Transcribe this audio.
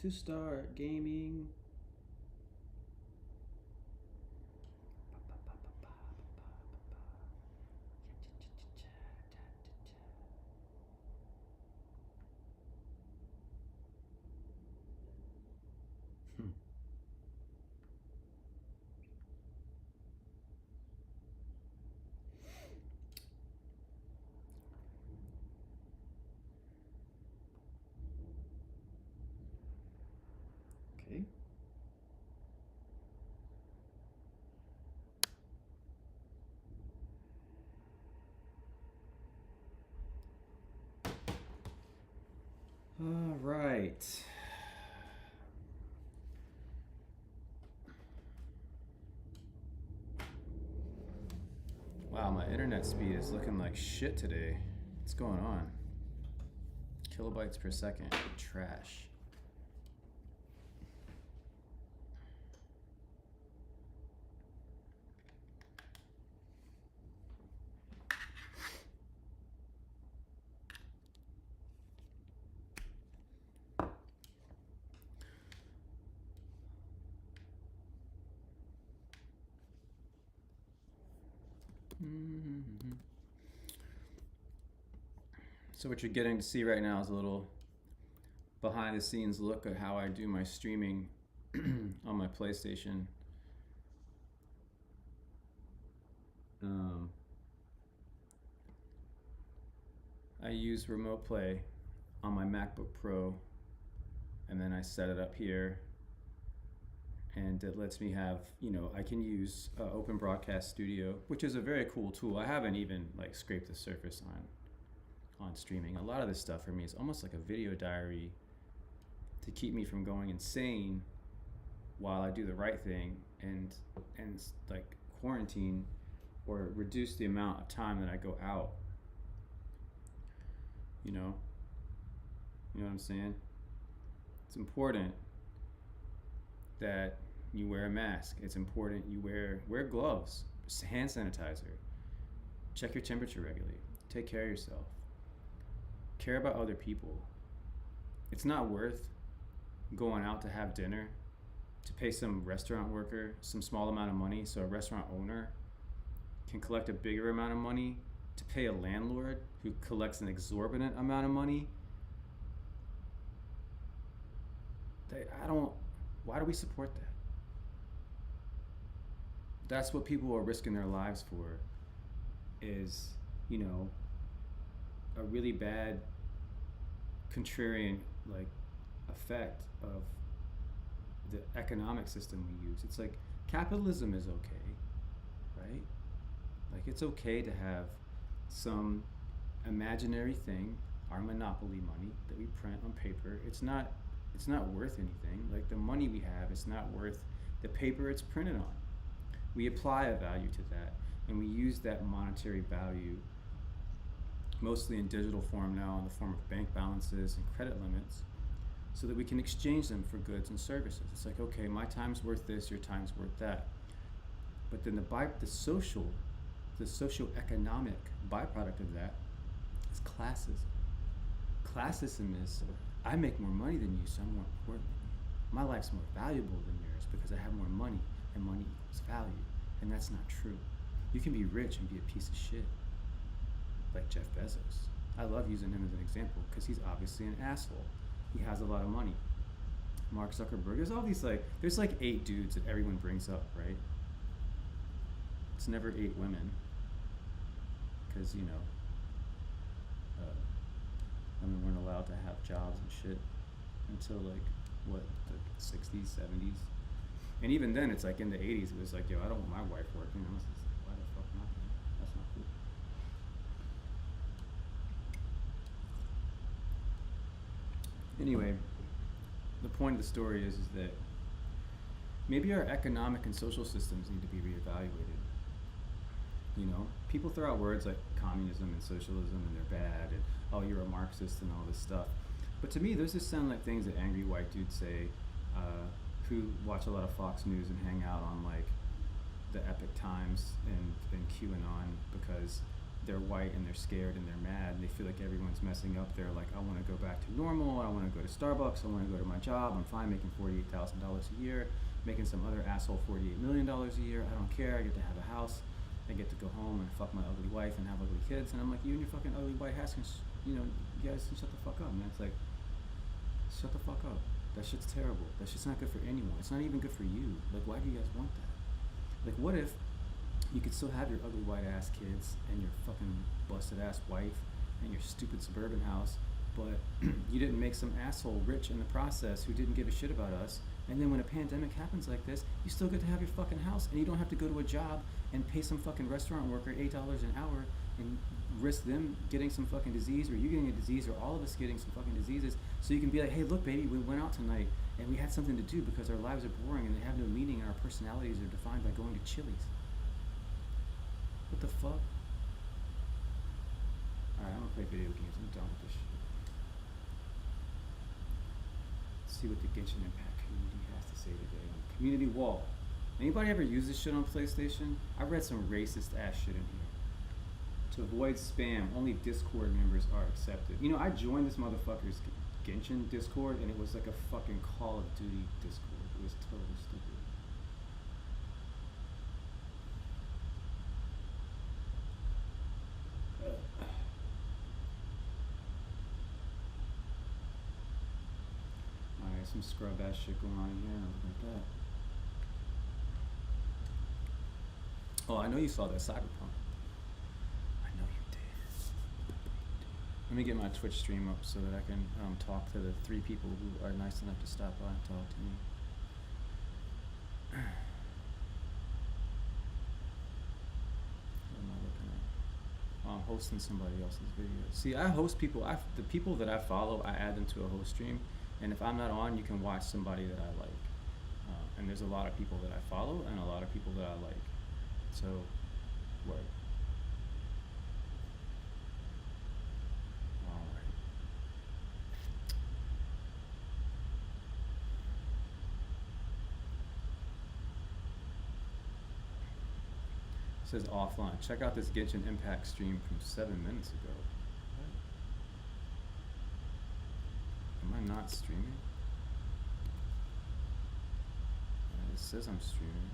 to start gaming. Okay. All right. Wow, my internet speed is looking like shit today. What's going on? Kilobytes per second. Trash. So what you're getting to see right now is a little behind the scenes look at how I do my streaming on my PlayStation. I use Remote Play on my MacBook Pro, and then I set it up here, and it lets me have, I can use Open Broadcast Studio, which is a very cool tool. I haven't even like scraped the surface on streaming. A lot of this stuff for me is almost like a video diary to keep me from going insane while I do the right thing and like quarantine or reduce the amount of time that I go out. You know what I'm saying? It's important that you wear a mask. It's important you wear gloves, hand sanitizer, check your temperature regularly, take care of yourself, care about other people. It's not worth going out to have dinner to pay some restaurant worker some small amount of money so a restaurant owner can collect a bigger amount of money to pay a landlord who collects an exorbitant amount of money. Why do we support that? That's what people are risking their lives for, is, a really bad contrarian like effect of the economic system we use. It's like capitalism is okay, right? Like it's okay to have some imaginary thing, our monopoly money that we print on paper. It's not worth anything. Like the money we have is not worth the paper it's printed on. We apply a value to that, and we use that monetary value mostly in digital form now, in the form of bank balances and credit limits, so that we can exchange them for goods and services. It's like, okay, my time's worth this, your time's worth that. But then the socio-economic byproduct of that is classism. Classism is, I make more money than you, so I'm more important than you. My life's more valuable than yours because I have more money, and money equals value. And that's not true. You can be rich and be a piece of shit, like Jeff Bezos. I love using him as an example because he's obviously an asshole. He has a lot of money. Mark Zuckerberg, there's all these there's 8 dudes that everyone brings up, right? It's never 8 women, because women weren't allowed to have jobs and shit until the 60s, 70s. And even then, it's like in the 80s, it was like, yo, I don't want my wife working. I was just like, why the fuck not? That's not cool. Anyway, the point of the story is that maybe our economic and social systems need to be reevaluated. People throw out words like communism and socialism, and they're bad, and oh, you're a Marxist and all this stuff. But to me, those just sound like things that angry white dudes say, who watch a lot of Fox News and hang out on the Epic Times and QAnon, because they're white and they're scared and they're mad and they feel like everyone's messing up. They're like, I want to go back to normal. I want to go to Starbucks. I want to go to my job. I'm fine making $48,000 a year, making some other asshole $48 million a year. I don't care. I get to have a house. I get to go home and fuck my ugly wife and have ugly kids. And I'm like, you and your fucking ugly white ass can, you know, you guys can shut the fuck up, man. It's like, shut the fuck up. That shit's terrible. That shit's not good for anyone. It's not even good for you. Like, why do you guys want that? Like, what if you could still have your ugly white ass kids and your fucking busted ass wife and your stupid suburban house, but you didn't make some asshole rich in the process who didn't give a shit about us. And then when a pandemic happens like this, you still get to have your fucking house and you don't have to go to a job and pay some fucking restaurant worker $8 an hour and risk them getting some fucking disease or you getting a disease or all of us getting some fucking diseases, so you can be like, hey, look, baby, we went out tonight and we had something to do because our lives are boring and they have no meaning and our personalities are defined by going to Chili's. What the fuck? Alright, I'm gonna play video games. I'm done with this shit. Let's see what the Genshin Impact community has to say today on the community wall. Anybody ever use this shit on PlayStation? I read some racist ass shit in here. To avoid spam, only Discord members are accepted. You know, I joined this motherfucker's Genshin Discord and it was like a fucking Call of Duty Discord. It was totally stupid. Alright, some scrub ass shit going on in here. Look at that. Oh, I know you saw that Cyberpunk. I know you did. Let me get my Twitch stream up so that I can talk to the 3 people who are nice enough to stop by and talk to me. What am I looking at? Oh, I'm hosting somebody else's video. See, I host people. The people that I follow, I add them to a host stream. And if I'm not on, you can watch somebody that I like. And there's a lot of people that I follow and a lot of people that I like. So, word. Alright. It says offline. Check out this Genshin Impact stream from 7 minutes ago. What? Am I not streaming? It says I'm streaming.